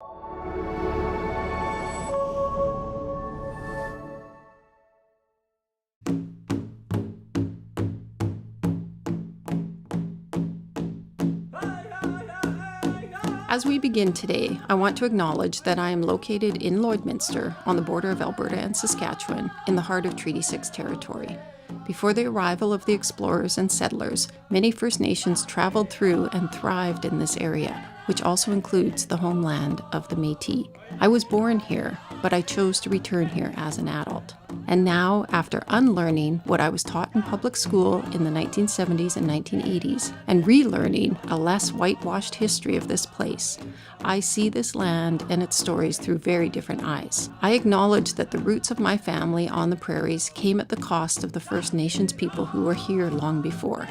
As we begin today, I want to acknowledge that I am located in Lloydminster on the border of Alberta and Saskatchewan in the heart of Treaty 6 territory. Before the arrival of the explorers and settlers, many First Nations traveled through and thrived in this area, which also includes the homeland of the Métis. I was born here, but I chose to return here as an adult. And now, after unlearning what I was taught in public school in the 1970s and 1980s, and relearning a less whitewashed history of this place, I see this land and its stories through very different eyes. I acknowledge that the roots of my family on the prairies came at the cost of the First Nations people who were here long before.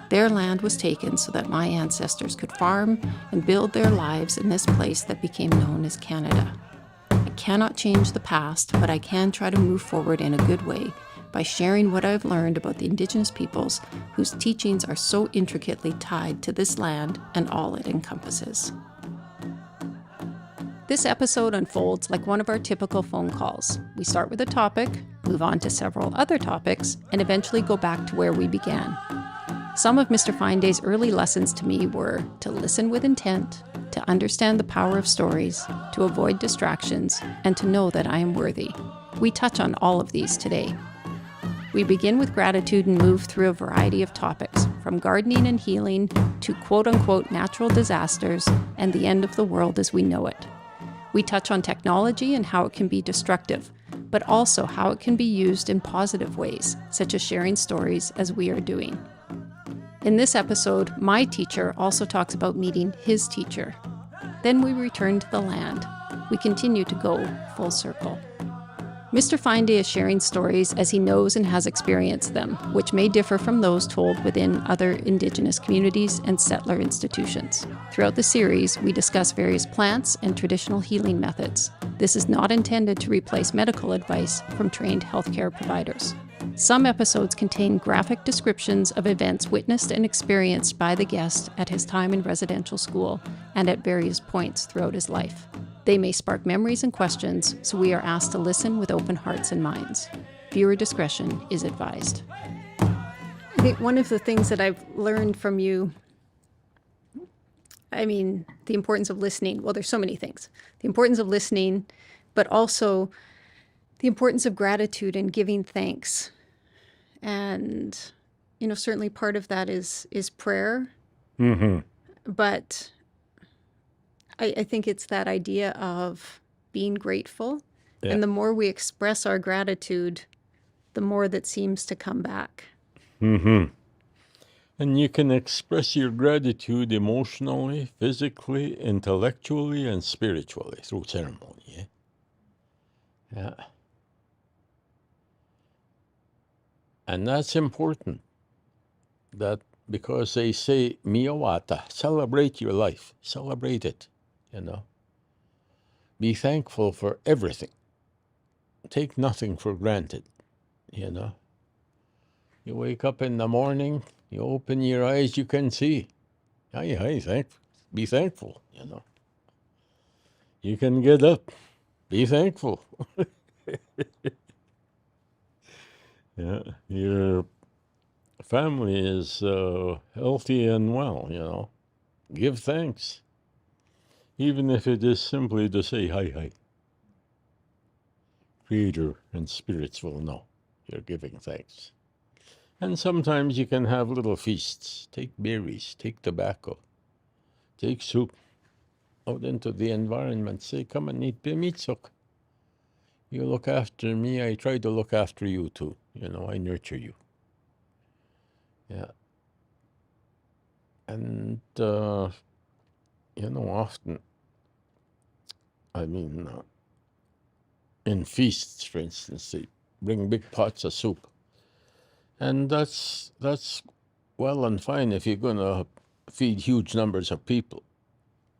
Their land was taken so that my ancestors could farm and build their lives in this place that became known as Canada. I cannot change the past, but I can try to move forward in a good way by sharing what I've learned about the Indigenous peoples whose teachings are so intricately tied to this land and all it encompasses. This episode unfolds like one of our typical phone calls. We start with a topic, move on to several other topics, and eventually go back to where we began. Some of Mr. Fine Day's early lessons to me were to listen with intent, to understand the power of stories, to avoid distractions, and to know that I am worthy. We touch on all of these today. We begin with gratitude and move through a variety of topics, from gardening and healing to quote-unquote natural disasters and the end of the world as we know it. We touch on technology and how it can be destructive, but also how it can be used in positive ways, such as sharing stories as we are doing. In this episode, my teacher also talks about meeting his teacher. Then we return to the land. We continue to go full circle. Mr. Fine Day is sharing stories as he knows and has experienced them, which may differ from those told within other Indigenous communities and settler institutions. Throughout the series, we discuss various plants and traditional healing methods. This is not intended to replace medical advice from trained healthcare providers. Some episodes contain graphic descriptions of events witnessed and experienced by the guest at his time in residential school and at various points throughout his life. They may spark memories and questions, so we are asked to listen with open hearts and minds. Viewer discretion is advised. I think one of the things that I've learned from you, the importance of listening. Well, there's so many things. The importance of listening, but also the importance of gratitude and giving thanks. And, certainly part of that is prayer. Mm-hmm. But I think it's that idea of being grateful. Yeah. And the more we express our gratitude, the more that seems to come back. Mm-hmm. And you can express your gratitude emotionally, physically, intellectually, and spiritually through ceremony. Yeah. And that's important, that because they say, miyawata, celebrate your life, celebrate it, Be thankful for everything. Take nothing for granted, You wake up in the morning, you open your eyes, you can see. Be thankful, You can get up, be thankful. Yeah, your family is healthy and well, Give thanks. Even if it is simply to say hi. Creator and spirits will know you're giving thanks. And sometimes you can have little feasts. Take berries, take tobacco, take soup out into the environment. Say, come and eat pimitsok. You look after me, I try to look after you too. I nurture you. Yeah. And, often, in feasts, for instance, they bring big pots of soup. And that's well and fine if you're going to feed huge numbers of people.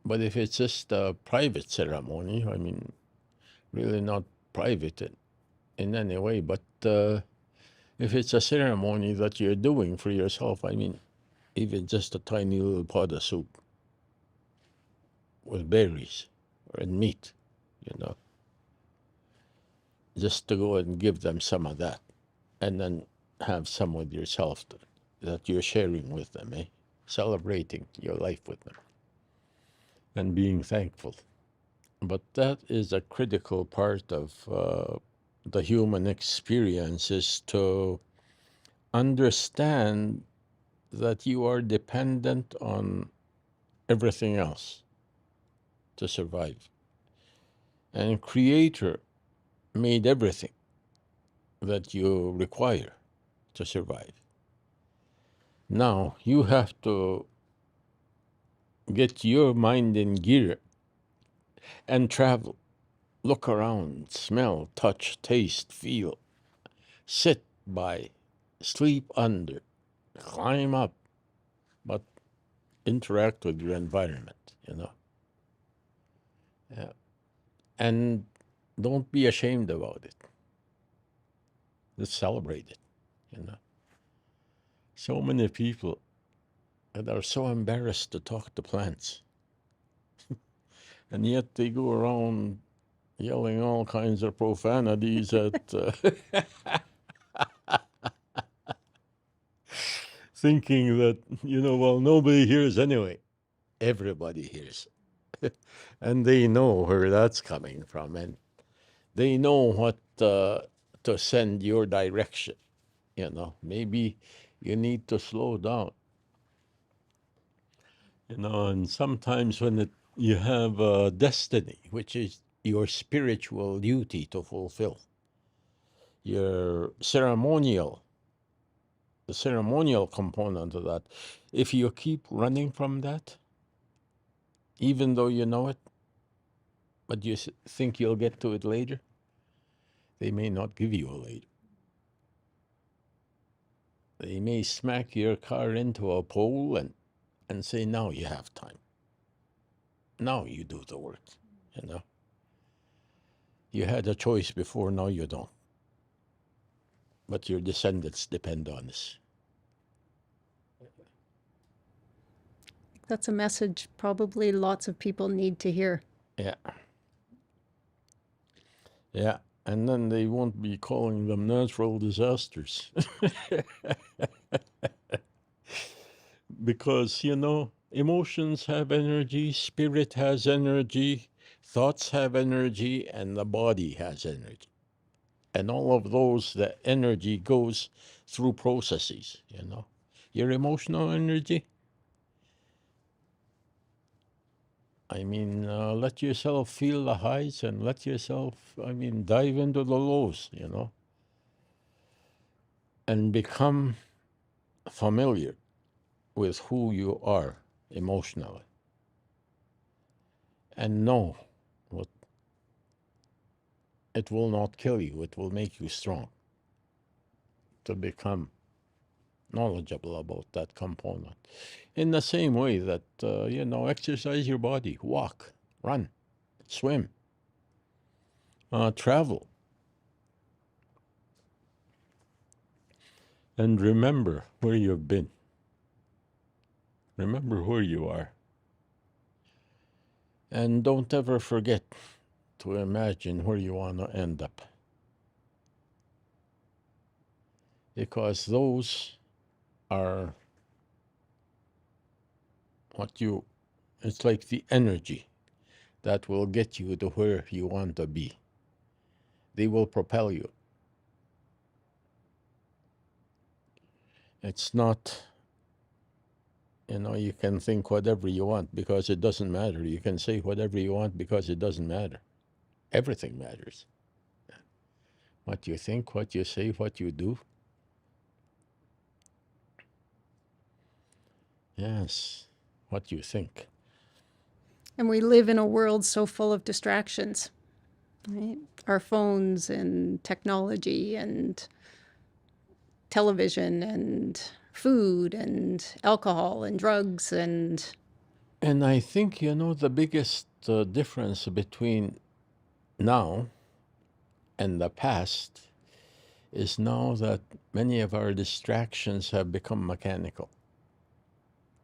But if it's just a private ceremony, really not private in any way, but if it's a ceremony that you're doing for yourself, even just a tiny little pot of soup with berries and meat, you know, just to go and give them some of that, and then have some with yourself that you're sharing with them, celebrating your life with them and being thankful. But that is a critical part of the human experience, is to understand that you are dependent on everything else to survive. And Creator made everything that you require to survive. Now you have to get your mind in gear and travel. Look around, smell, touch, taste, feel, sit by, sleep under, climb up, but interact with your environment, you know. Yeah. And don't be ashamed about it. Just celebrate it, you know. So many people that are so embarrassed to talk to plants, and yet they go around yelling all kinds of profanities at thinking that, you know, well, nobody hears anyway. Everybody hears. And they know where that's coming from, and they know what to send your direction, you know. Maybe you need to slow down, you know. And sometimes when you have a destiny, which is your spiritual duty to fulfill, your the ceremonial component of that, if you keep running from that, even though you know it, but you think you'll get to it later, they may not give you a later. They may smack your car into a pole and say, now you have time. Now you do the work, you know. You had a choice before, now you don't. But your descendants depend on this. That's a message probably lots of people need to hear. Yeah. Yeah. And then they won't be calling them natural disasters. Because, you know, emotions have energy, spirit has energy, thoughts have energy, and the body has energy. And all of those, the energy goes through processes, you know. Your emotional energy, I mean, let yourself feel the highs and let yourself, dive into the lows, you know, and become familiar with who you are emotionally. And know what it will not kill you, it will make you strong to become knowledgeable about that component. In the same way that, you know, exercise your body, walk, run, swim, travel. And remember where you've been. Remember where you are. And don't ever forget to imagine where you want to end up. Because those are it's like the energy that will get you to where you want to be. They will propel you. It's not, you know, you can think whatever you want because it doesn't matter. You can say whatever you want because it doesn't matter. Everything matters. What you think, what you say, what you do. Yes, what you think. And we live in a world so full of distractions, right? Our phones and technology and television and food and alcohol and drugs and... And I think, you know, the biggest difference between now and the past is now that many of our distractions have become mechanical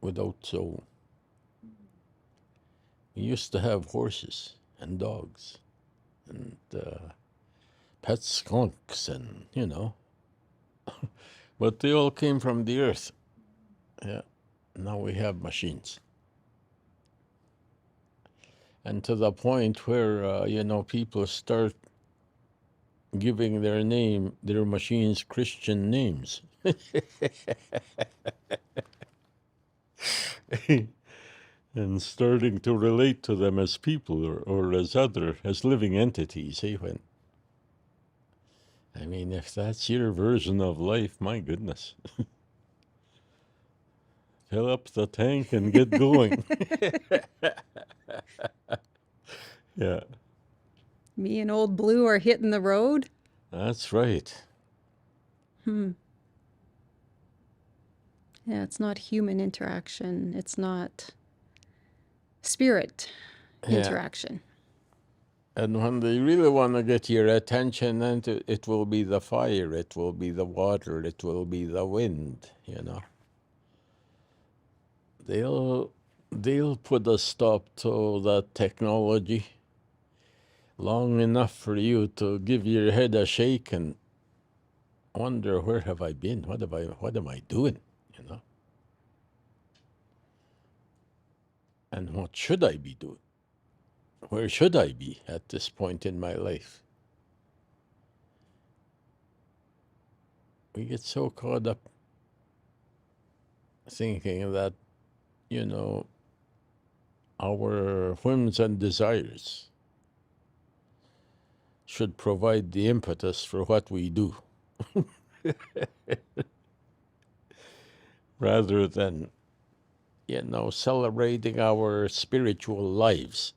without soul. We used to have horses and dogs and pet skunks and, but they all came from the earth. Yeah. Now we have machines. And to the point where, people start giving their machines Christian names. And starting to relate to them as people or as living entities. If that's your version of life, my goodness. Fill up the tank and get going. Yeah. Me and Old Blue are hitting the road? That's right. Yeah, it's not human interaction. It's not spirit interaction. And when they really want to get your attention, then it will be the fire, it will be the water, it will be the wind, They'll put a stop to that technology long enough for you to give your head a shake and wonder, where have I been? What am I doing? And what should I be doing? Where should I be at this point in my life? We get so caught up thinking that, our whims and desires should provide the impetus for what we do. Rather than, celebrating our spiritual lives,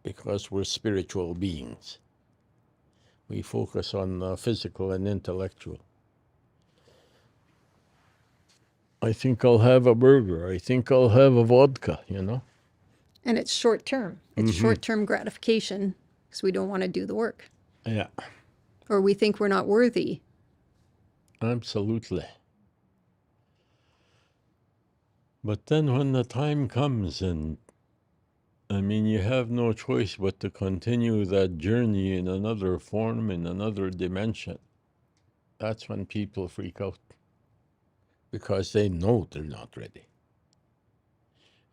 because we're spiritual beings. We focus on the physical and intellectual. I think I'll have a burger. I think I'll have a vodka, And it's short term. It's short-term gratification because we don't want to do the work. Yeah. Or we think we're not worthy. Absolutely. But then when the time comes and, you have no choice but to continue that journey in another form, in another dimension, that's when people freak out. Because they know they're not ready.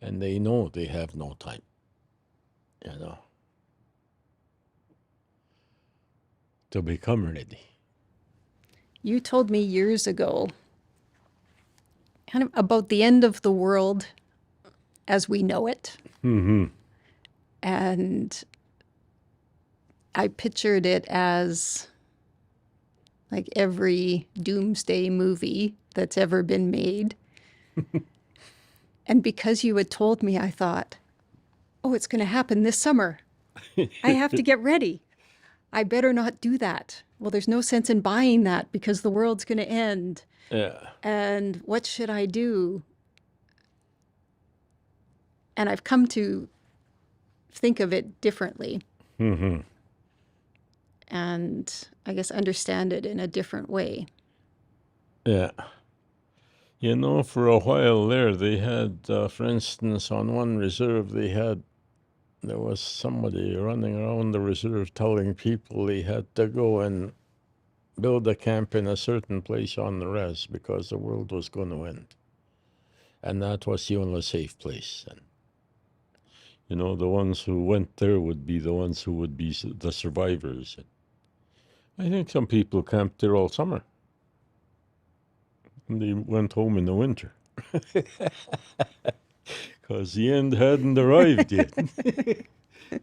And they know they have no time, to become ready. You told me years ago kind of about the end of the world as we know it. Mm-hmm. And I pictured it as like every doomsday movie that's ever been made. And because you had told me, I thought, oh, it's going to happen this summer. I have to get ready. I better not do that. Well, there's no sense in buying that because the world's going to end. Yeah. And what should I do? And I've come to think of it differently. Mm-hmm. And I guess understand it in a different way. Yeah. For a while there, they had, for instance, on one reserve, there was somebody running around the reserve telling people they had to go and build a camp in a certain place on the res because the world was going to end. And that was the only safe place. And, the ones who went there would be the ones who would be the survivors. And I think some people camped there all summer. And they went home in the winter. Because the end hadn't arrived yet.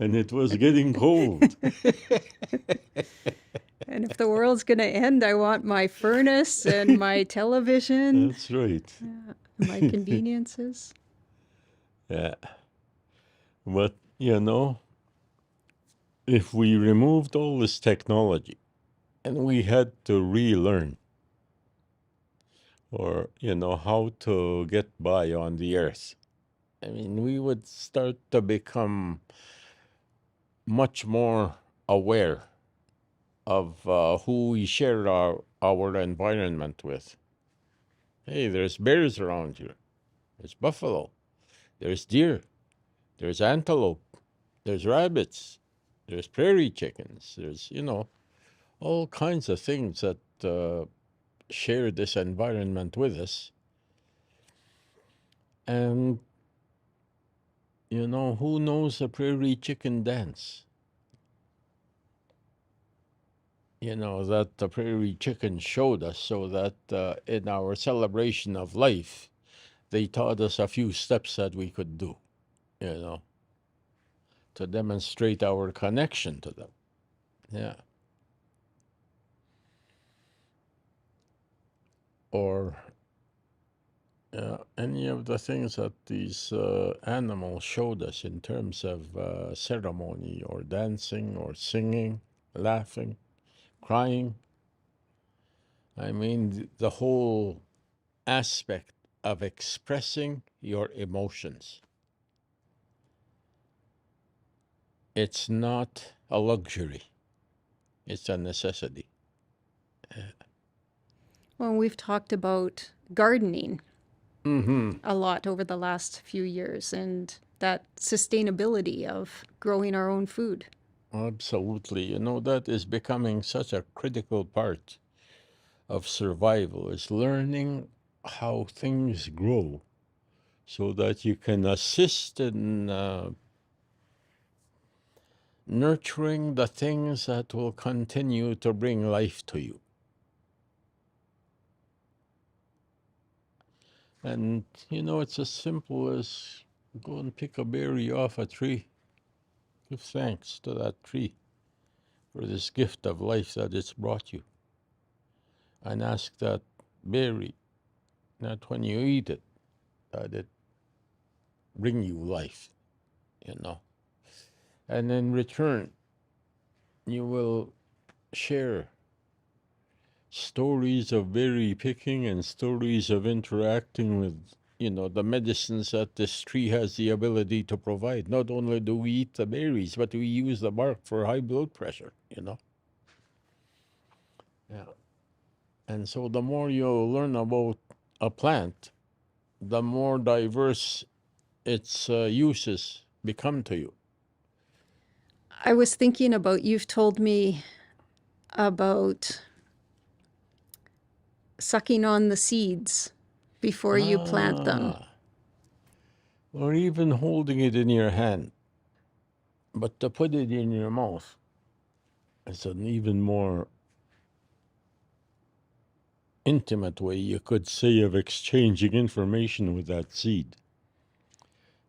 And it was getting cold. And if the world's going to end, I want my furnace and my television. That's right. Yeah, my conveniences. Yeah. But, if we removed all this technology and we had to relearn, or, how to get by on the earth, we would start to become much more aware of who we share our environment with. Hey, there's bears around here. There's buffalo. There's deer. There's antelope. There's rabbits, there's prairie chickens, there's, all kinds of things that share this environment with us. And, who knows a prairie chicken dance? That the prairie chicken showed us, so that in our celebration of life, they taught us a few steps that we could do, to demonstrate our connection to them. Yeah. Or any of the things that these animals showed us in terms of ceremony or dancing or singing, laughing, crying. I mean, the whole aspect of expressing your emotions. It's not a luxury. It's a necessity. Well, we've talked about gardening Mm-hmm. a lot over the last few years and that sustainability of growing our own food. Absolutely. That is becoming such a critical part of survival, is learning how things grow so that you can assist in nurturing the things that will continue to bring life to you. And, it's as simple as go and pick a berry off a tree. Give thanks to that tree for this gift of life that it's brought you. And ask that berry, that when you eat it, that it bring you life, And in return, you will share stories of berry picking and stories of interacting with, the medicines that this tree has the ability to provide. Not only do we eat the berries, but we use the bark for high blood pressure, Yeah. And so the more you learn about a plant, the more diverse its uses become to you. I was thinking about, you've told me about sucking on the seeds before you plant them. Or even holding it in your hand. But to put it in your mouth is an even more intimate way, you could say, of exchanging information with that seed.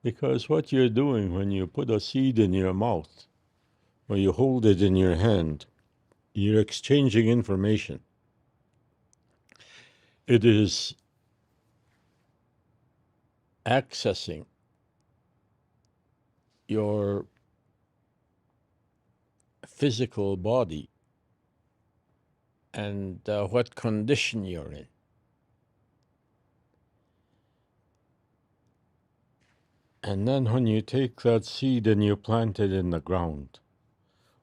Because what you're doing when you put a seed in your mouth, or you hold it in your hand, you're exchanging information. It is accessing your physical body and what condition you're in. And then when you take that seed and you plant it in the ground,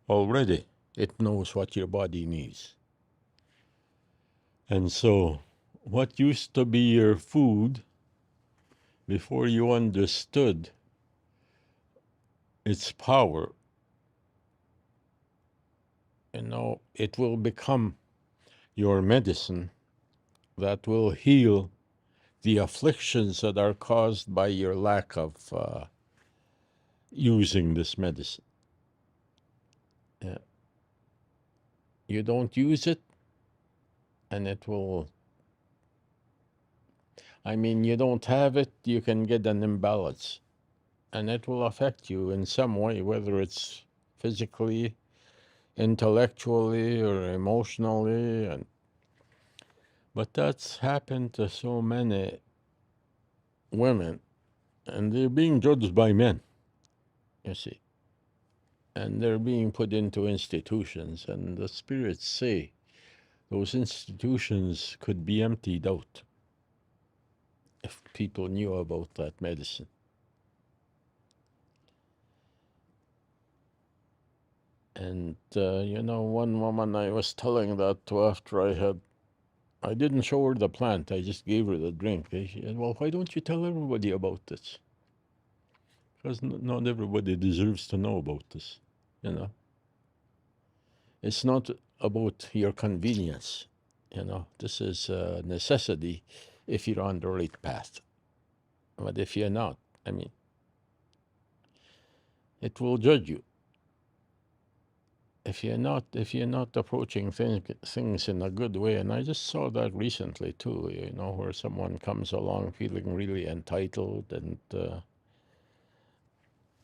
already it knows what your body needs. And so what used to be your food before you understood its power, it will become your medicine that will heal the afflictions that are caused by your lack of using this medicine. Yeah. You don't use it, and it will, you don't have it, you can get an imbalance, and it will affect you in some way, whether it's physically, intellectually, or emotionally. But that's happened to so many women, and they're being judged by men, you see. And they're being put into institutions, and the spirits say those institutions could be emptied out if people knew about that medicine. And, one woman I was telling that to after I didn't show her the plant, I just gave her the drink. She said, well, why don't you tell everybody about this? Because not everybody deserves to know about this, you know. It's not about your convenience, you know. This is a necessity if you're on the right path. But if you're not, I mean, it will judge you. If you're not approaching things in a good way, and I just saw that recently too, you know, where someone comes along feeling really entitled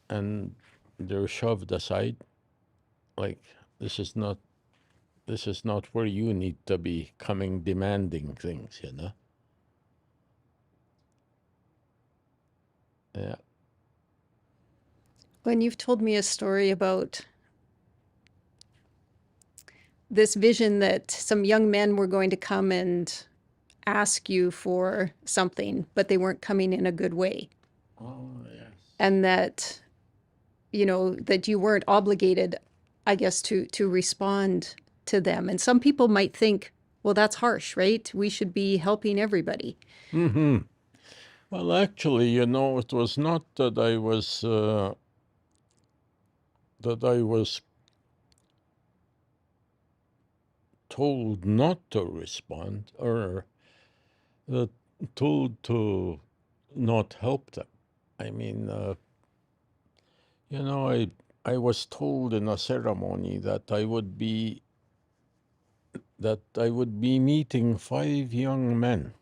and they're shoved aside, like this is not where you need to be coming demanding things, you know. Yeah. When you've told me a story about this vision that some young men were going to come and ask you for something, but they weren't coming in a good way. Oh, yes. And that, you know, that you weren't obligated, I guess, to respond to them. And some people might think, well, that's harsh, right? We should be helping everybody. Mm-hmm. Well, actually, you know, it was not that I was told not to respond or told to not help them. I mean, you know, I was told in a ceremony that I would be meeting 5 young men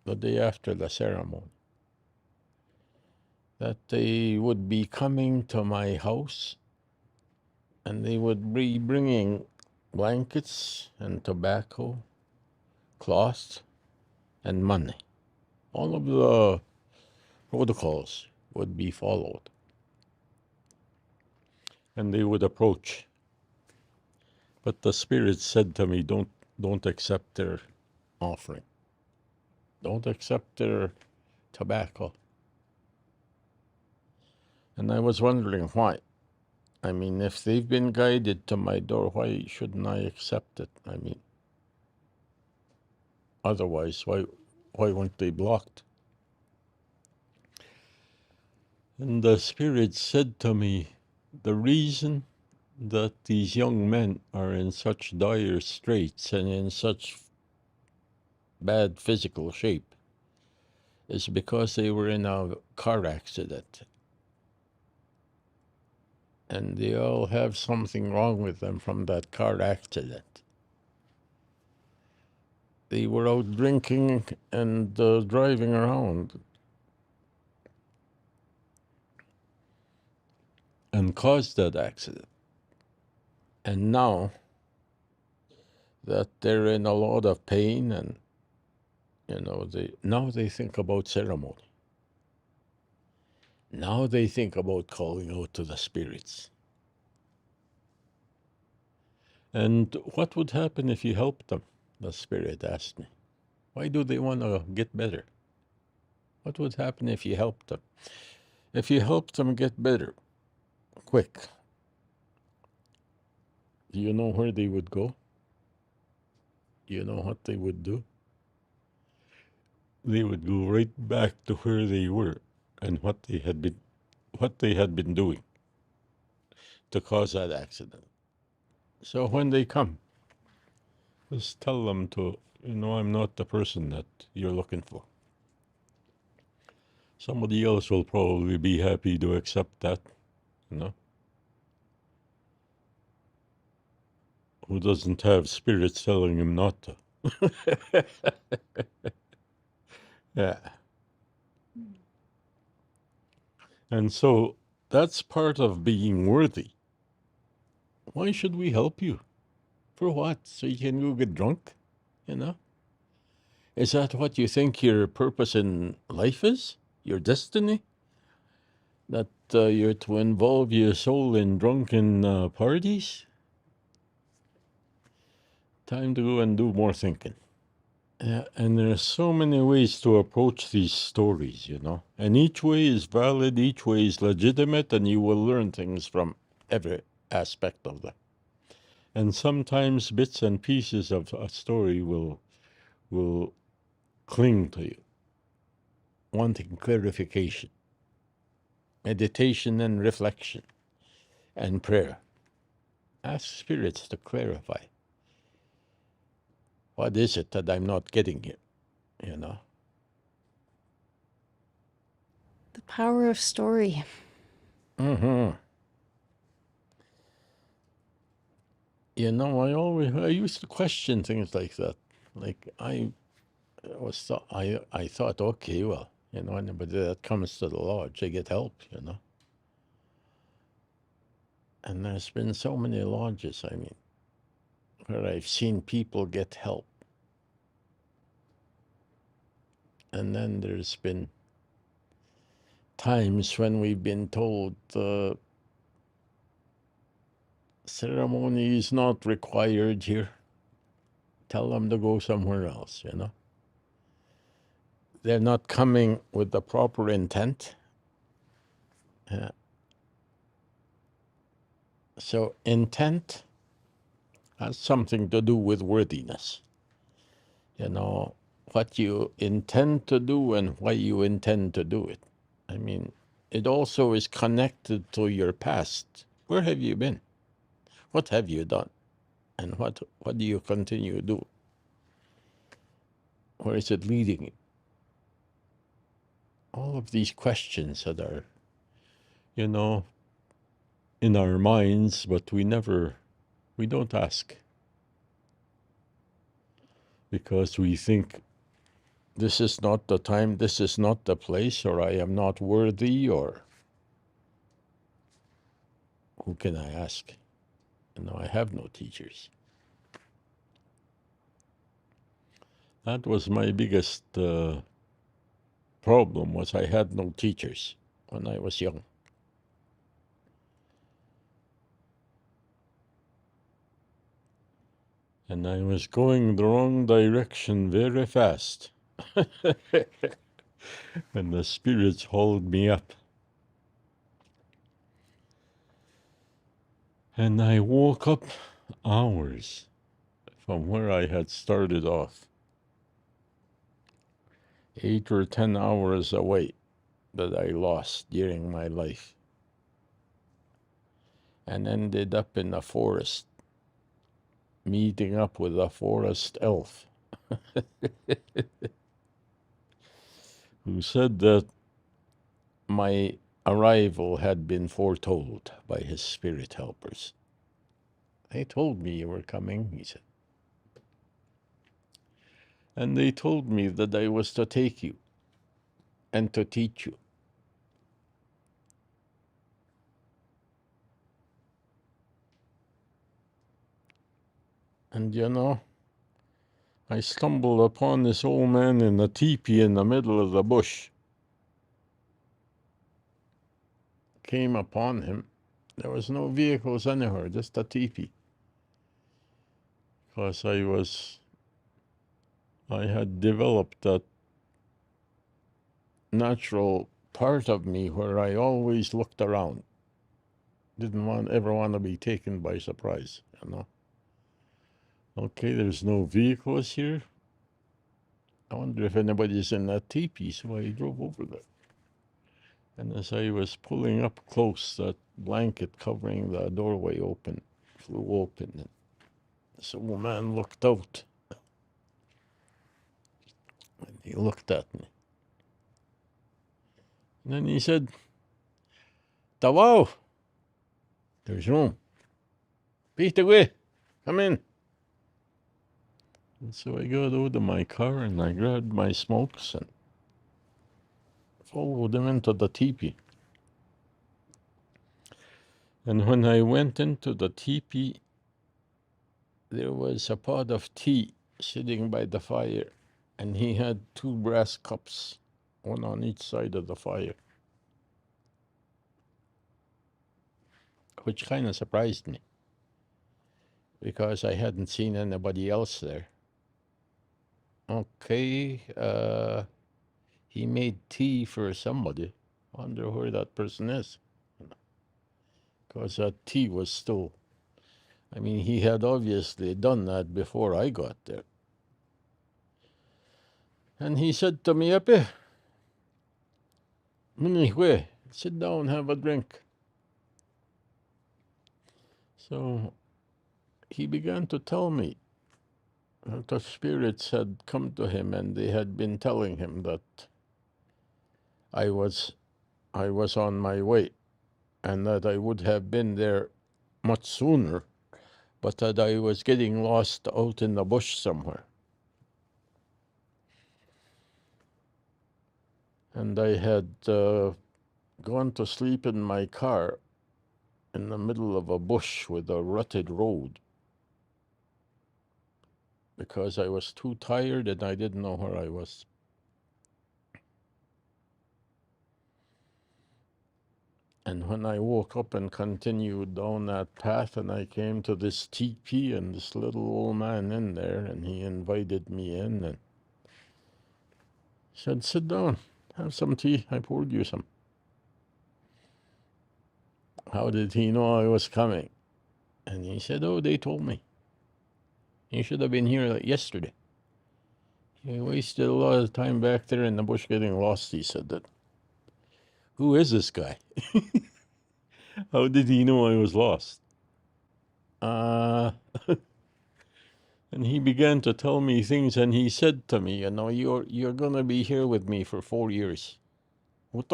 the day after the ceremony. That they would be coming to my house and they would be bringing blankets and tobacco, cloth, and money. All of the protocols would be followed. And they would approach. But the Spirit said to me, don't accept their offering. Don't accept their tobacco. And I was wondering why. I mean, if they've been guided to my door, why shouldn't I accept it? I mean, otherwise, why weren't they blocked? And the Spirit said to me, the reason that these young men are in such dire straits and in such bad physical shape is because they were in a car accident. And they all have something wrong with them from that car accident. They were out drinking and driving around and caused that accident. And now that they're in a lot of pain and, you know, now they think about ceremony. Now they think about calling out to the spirits. And what would happen if you helped them? The Spirit asked me. Why do they want to get better? What would happen if you helped them? If you helped them get better, quick, do you know where they would go? You know what they would do? They would go right back to where they were and what they had been doing to cause that accident. So when they come, just tell them to, you know, I'm not the person that you're looking for. Somebody else will probably be happy to accept that, you know, who doesn't have spirits telling him not to. Yeah. And so that's part of being worthy. Why should we help you? For what? So you can go get drunk? You know? Is that what you think your purpose in life is? Your destiny? That you're to involve your soul in drunken parties? Time to go and do more thinking. Yeah, and there are so many ways to approach these stories, you know. And each way is valid, each way is legitimate, and you will learn things from every aspect of them. And sometimes bits and pieces of a story will cling to you, wanting clarification. meditation and reflection and prayer. Ask spirits to clarify. What is it that I'm not getting here? You know? The power of story. Mm-hmm. You know, I used to question things like that. Like I thought, okay, well, you know, anybody that comes to the lodge, they get help, you know. And there's been so many lodges, I mean, where I've seen people get help. And then there's been times when we've been told ceremony is not required here. Tell them to go somewhere else, you know. They're not coming with the proper intent. So intent has something to do with worthiness. You know, what you intend to do and why you intend to do it. I mean, it also is connected to your past. Where have you been? What have you done? And what do you continue to do? Where is it leading you? All of these questions that are, you know, in our minds, but we don't ask. Because we think this is not the time, this is not the place, or I am not worthy, or who can I ask? You know, I have no teachers. That was my biggest problem, was I had no teachers when I was young. And I was going the wrong direction very fast. And the spirits hauled me up. And I woke up hours from where I had started off. 8 or 10 hours away that I lost during my life. And ended up in a forest, meeting up with a forest elf who said that my arrival had been foretold by his spirit helpers. They told me you were coming, he said. And they told me that I was to take you and to teach you. And you know, I stumbled upon this old man in a teepee in the middle of the bush. Came upon him. There was no vehicles anywhere, just a teepee. Because I had developed that natural part of me where I always looked around. Didn't ever want to be taken by surprise, you know. Okay, there's no vehicles here. I wonder if anybody's in that teepee, so I drove over there. And as I was pulling up close, that blanket covering the doorway flew open. And this old man looked out. And he looked at me. And then he said, "Tawao, there's room. Peter, away. Come in." And so I got out of my car and I grabbed my smokes and followed him into the teepee. And when I went into the teepee, there was a pot of tea sitting by the fire, and he had 2 brass cups, one on each side of the fire, which kind of surprised me because I hadn't seen anybody else there. Okay, he made tea for somebody. I wonder where that person is. Because that tea was still, I mean, he had obviously done that before I got there. And he said to me, "Ape, minihwe, Sit down, have a drink. So he began to tell me that the spirits had come to him and they had been telling him that I was on my way and that I would have been there much sooner, but that I was getting lost out in the bush somewhere. And I had gone to sleep in my car in the middle of a bush with a rutted road because I was too tired and I didn't know where I was. And when I woke up and continued down that path and I came to this teepee and this little old man in there, and he invited me in and said, sit down, have some tea, I poured you some. How did he know I was coming? And he said, oh, they told me. You should have been here yesterday. You wasted a lot of time back there in the bush getting lost, he said that. Who is this guy? How did he know I was lost? And he began to tell me things, and he said to me, you know, you're going to be here with me for 4 years. You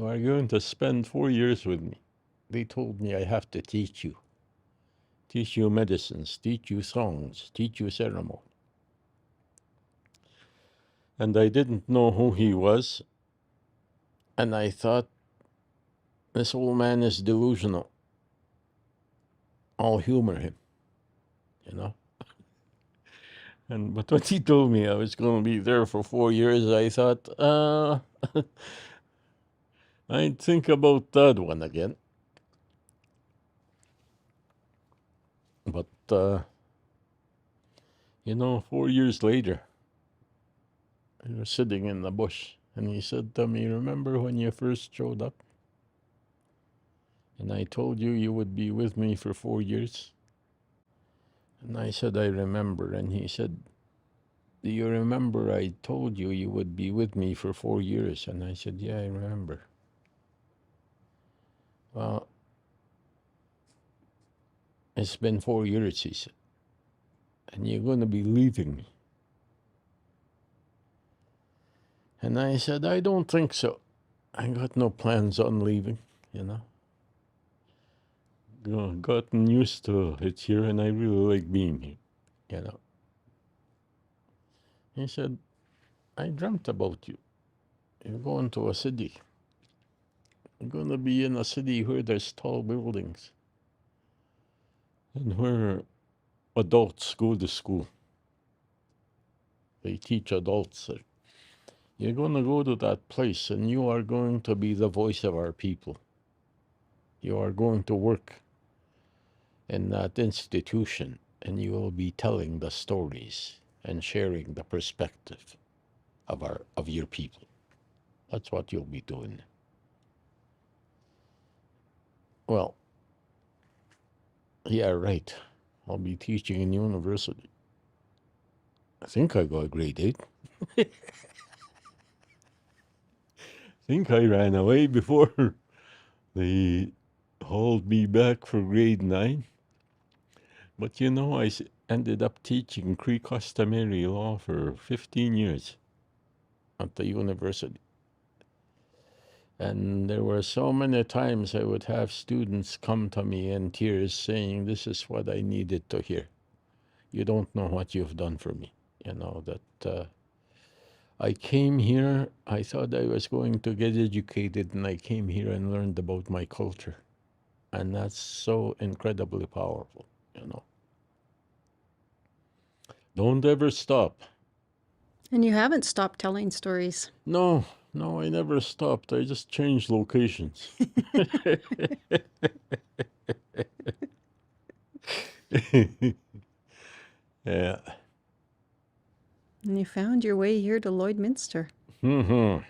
are going to spend 4 years with me. They told me I have to teach you medicines, teach you songs, teach you ceremony. And I didn't know who he was, and I thought, this old man is delusional. I'll humor him, you know. But when he told me I was going to be there for 4 years, I thought, I'd think about that one again. But, 4 years later, we were sitting in the bush, and he said to me, remember when you first showed up? And I told you you would be with me for 4 years? And I said, I remember. And he said, do you remember I told you you would be with me for 4 years? And I said, yeah, I remember. Well, it's been 4 years, he said, and you're going to be leaving me. And I said, I don't think so. I got no plans on leaving, you know. Gotten used to it here, and I really like being here, you know. He said, I dreamt about you. You're going to a city. You're going to be in a city where there's tall buildings and where adults go to school. They teach adults. You're going to go to that place, and you are going to be the voice of our people. You are going to work in that institution, and you will be telling the stories and sharing the perspective of your people. That's what you'll be doing. Well, yeah, right. I'll be teaching in university. I think I got grade 8. I think I ran away before they hauled me back for grade 9. But I ended up teaching pre-customary law for 15 years at the university. And there were so many times I would have students come to me in tears saying, this is what I needed to hear. You don't know what you've done for me. That I came here, I thought I was going to get educated, and I came here and learned about my culture. And that's so incredibly powerful, Don't ever stop. And you haven't stopped telling stories. No, I never stopped. I just changed locations. Yeah. And you found your way here to Lloydminster. Mm-hmm.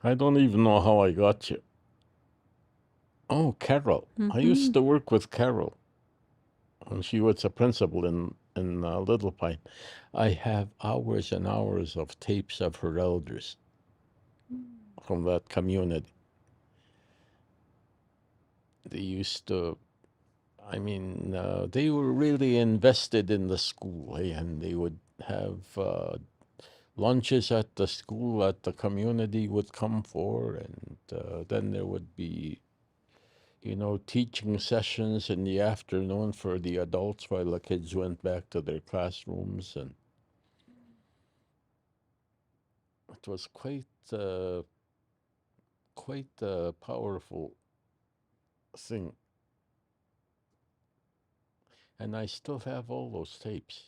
I don't even know how I got here. Oh, Carol. I used to work with Carol when she was a principal in Little Pine, I have hours and hours of tapes of her elders from that community. They used to, I mean, they were really invested in the school, and they would have lunches at the school that the community would come for, and then there would be, teaching sessions in the afternoon for the adults while the kids went back to their classrooms, and it was quite a powerful thing. And I still have all those tapes.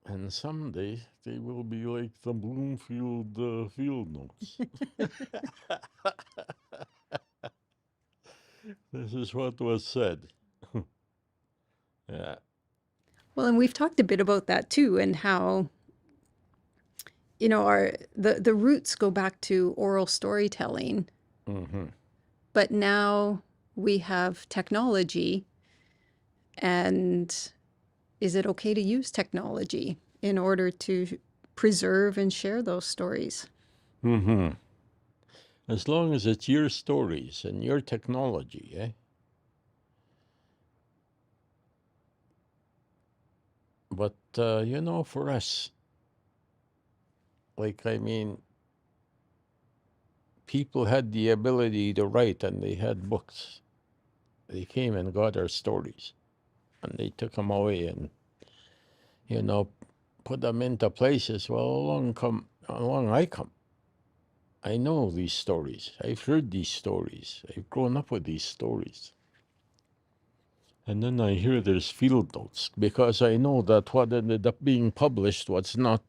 And someday they will be like the Bloomfield field notes. This is what was said. Yeah. Well, and we've talked a bit about that too, and how, the roots go back to oral storytelling. Mm-hmm. But now we have technology, and is it okay to use technology in order to preserve and share those stories? Mm-hmm. As long as it's your stories and your technology, eh? But, for us, people had the ability to write, and they had books. They came and got our stories, and they took them away and, put them into places. Well, along I come. I know these stories. I've heard these stories. I've grown up with these stories. And then I hear there's field notes, because I know that what ended up being published was not,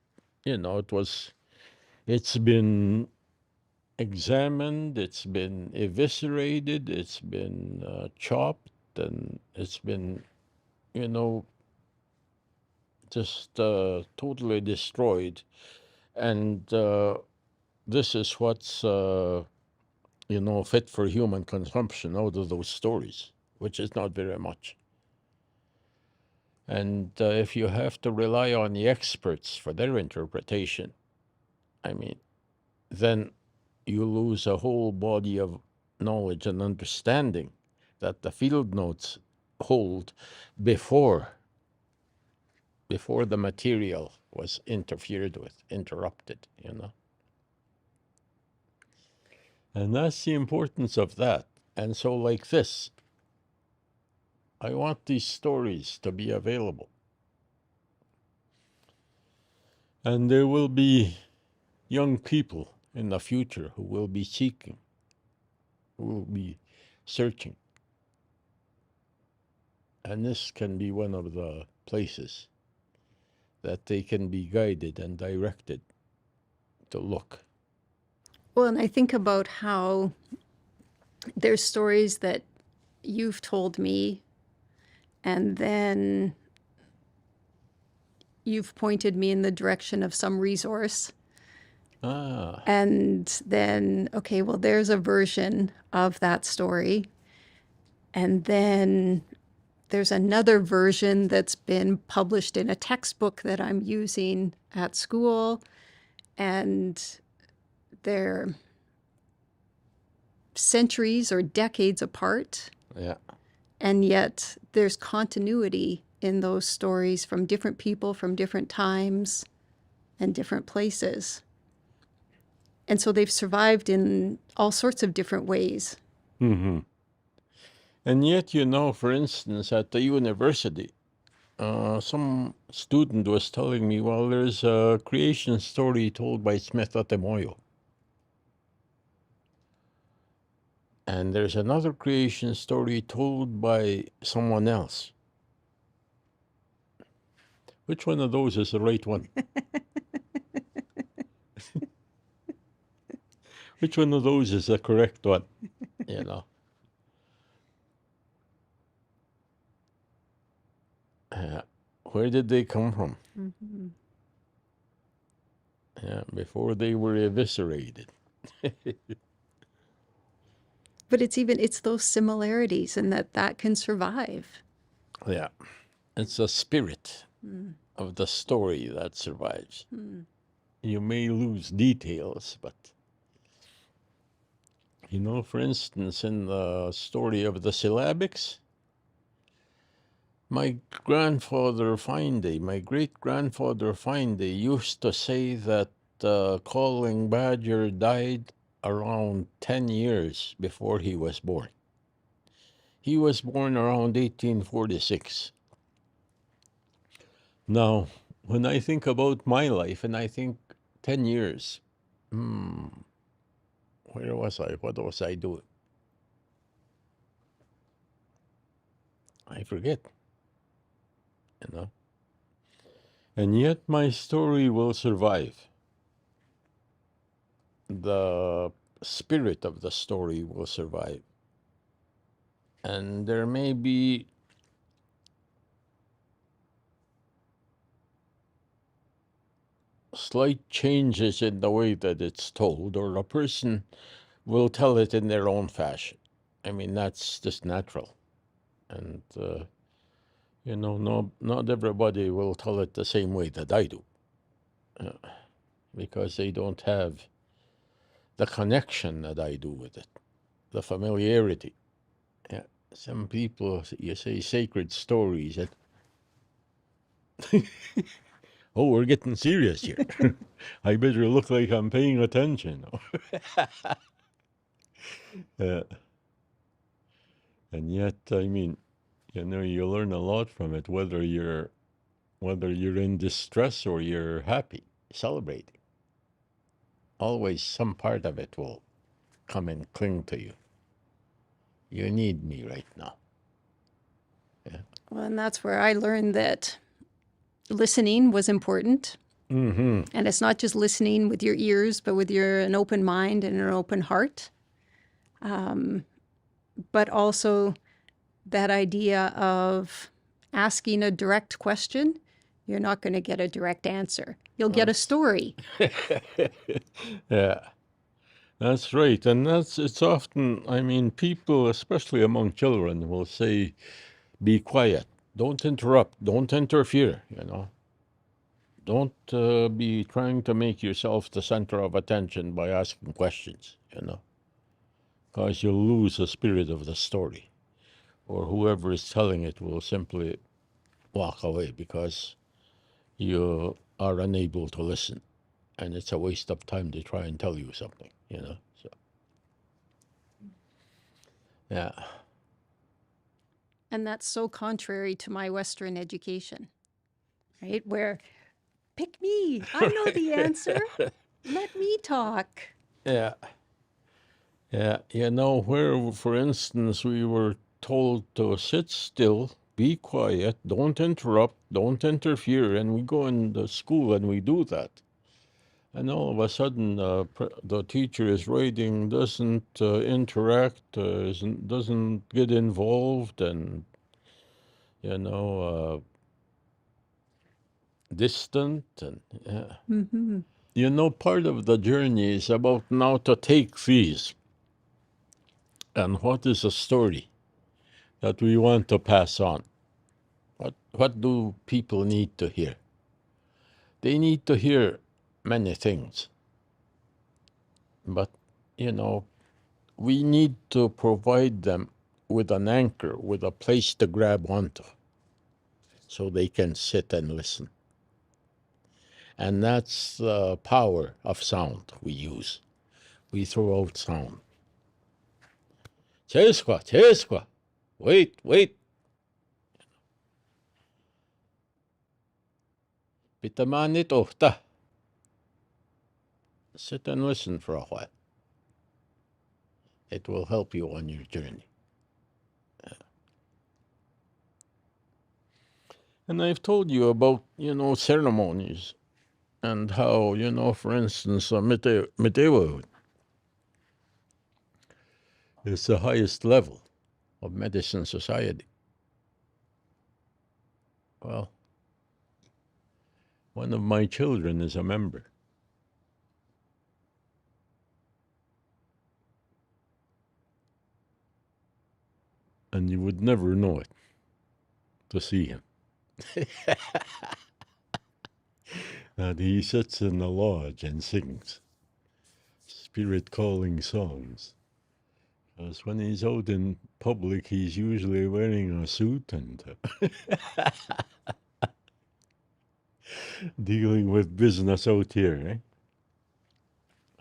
it's been examined, it's been eviscerated, it's been chopped, and it's been, just totally destroyed. And this is what's, fit for human consumption out of those stories, which is not very much. And if you have to rely on the experts for their interpretation, then you lose a whole body of knowledge and understanding that the field notes hold before the material was interfered with, interrupted, And that's the importance of that. And so, like this, I want these stories to be available. And there will be young people in the future who will be seeking, who will be searching. And this can be one of the places that they can be guided and directed to look. Well, and I think about how there's stories that you've told me, and then you've pointed me in the direction of some resource. Ah. And then, okay, well, there's a version of that story. And then there's another version that's been published in a textbook that I'm using at school. And they're centuries or decades apart. Yeah. And yet there's continuity in those stories from different people, from different times and different places. And so they've survived in all sorts of different ways. Mm-hmm. And yet, for instance, at the university, some student was telling me, well, there's a creation story told by Smith Atemoyo. And there's another creation story told by someone else. Which one of those is the right one? Which one of those is the correct one? Where did they come from? Mm-hmm. Yeah, before they were eviscerated. But it's those similarities and that can survive. Yeah. It's a spirit of the story that survives. You may lose details, but, for instance, in the story of the syllabics, my great-grandfather Finday used to say that calling badger died around 10 years before he was born. He was born around 1846. Now, when I think about my life and I think 10 years, where was I? What was I doing? I forget, you know. And yet my story will survive. The spirit of the story will survive. And there may be slight changes in the way that it's told, or a person will tell it in their own fashion. I mean, that's just natural. And, not everybody will tell it the same way that I do, because they don't have the connection that I do with it, the familiarity. Yeah. Some people, you say sacred stories, that oh, we're getting serious here. I better look like I'm paying attention. And yet, I mean, you learn a lot from it, whether you're in distress or you're happy, celebrating. Always some part of it will come and cling to you. You need me right now. Yeah. Well, and that's where I learned that listening was important. Mm-hmm. And it's not just listening with your ears, but with an open mind and an open heart. But also that idea of asking a direct question, you're not going to get a direct answer. You'll get a story. Yeah, that's right. And it's often, I mean, people, especially among children, will say, be quiet, don't interrupt, don't interfere, Don't be trying to make yourself the center of attention by asking questions, because you'll lose the spirit of the story. Or whoever is telling it will simply walk away because you are unable to listen. And it's a waste of time to try and tell you something, So, yeah. And that's so contrary to my Western education, right? Where, pick me, I know the answer. Let me talk. Yeah. Yeah. Where, for instance, we were told to sit still, be quiet, don't interrupt, don't interfere. And we go into school and we do that. And all of a sudden, the teacher is writing, doesn't interact, doesn't get involved, and, distant. And part of the journey is about now to take these. And what is a story that we want to pass on? What do people need to hear? They need to hear many things. But, we need to provide them with an anchor, with a place to grab onto, so they can sit and listen. And that's the power of sound we use. We throw out sound. Cheskwa, wait. Pitamanit ohta. Sit and listen for a while. It will help you on your journey. And I've told you about, ceremonies and how, for instance, Metewo is the highest level of medicine society. Well, one of my children is a member. and you would never know it to see him. That he sits in the lodge and sings spirit calling songs. Because when he's out in public, he's usually wearing a suit and dealing with business out here, eh?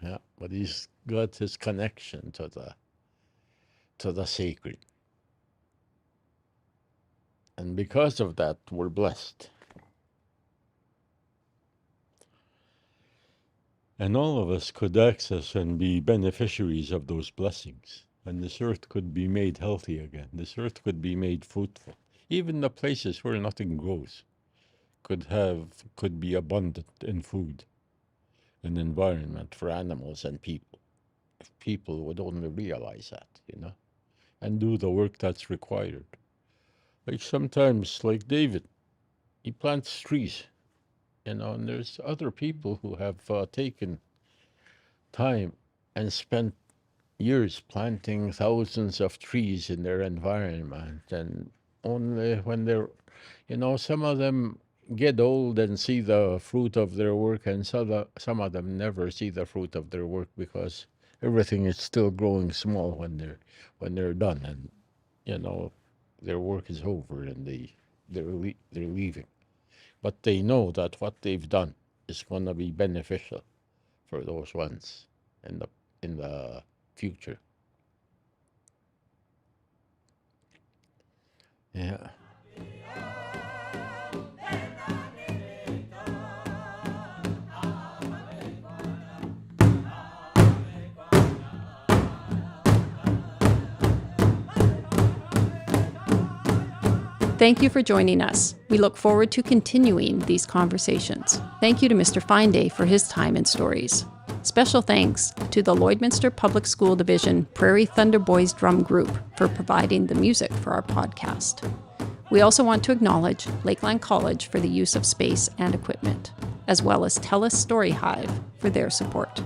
Yeah, but he's got his connection to the sacred. And because of that, we're blessed. And all of us could access and be beneficiaries of those blessings. And this earth could be made healthy again. This earth could be made fruitful. Even the places where nothing grows could be abundant in food and environment for animals and people. If people would only realize that, and do the work that's required. Like sometimes, like David, he plants trees, and there's other people who have taken time and spent years planting thousands of trees in their environment, and only when they're, some of them get old and see the fruit of their work, and some of them never see the fruit of their work because everything is still growing small when they're done, and their work is over and they're leaving. But they know that what they've done is going to be beneficial for those ones in the future. Yeah. Thank you for joining us. We look forward to continuing these conversations. Thank you to Mr. Fine for his time and stories. Special thanks to the Lloydminster Public School Division Prairie Thunder Boys Drum Group for providing the music for our podcast. We also want to acknowledge Lakeland College for the use of space and equipment, as well as TELUS STORYHIVE for their support.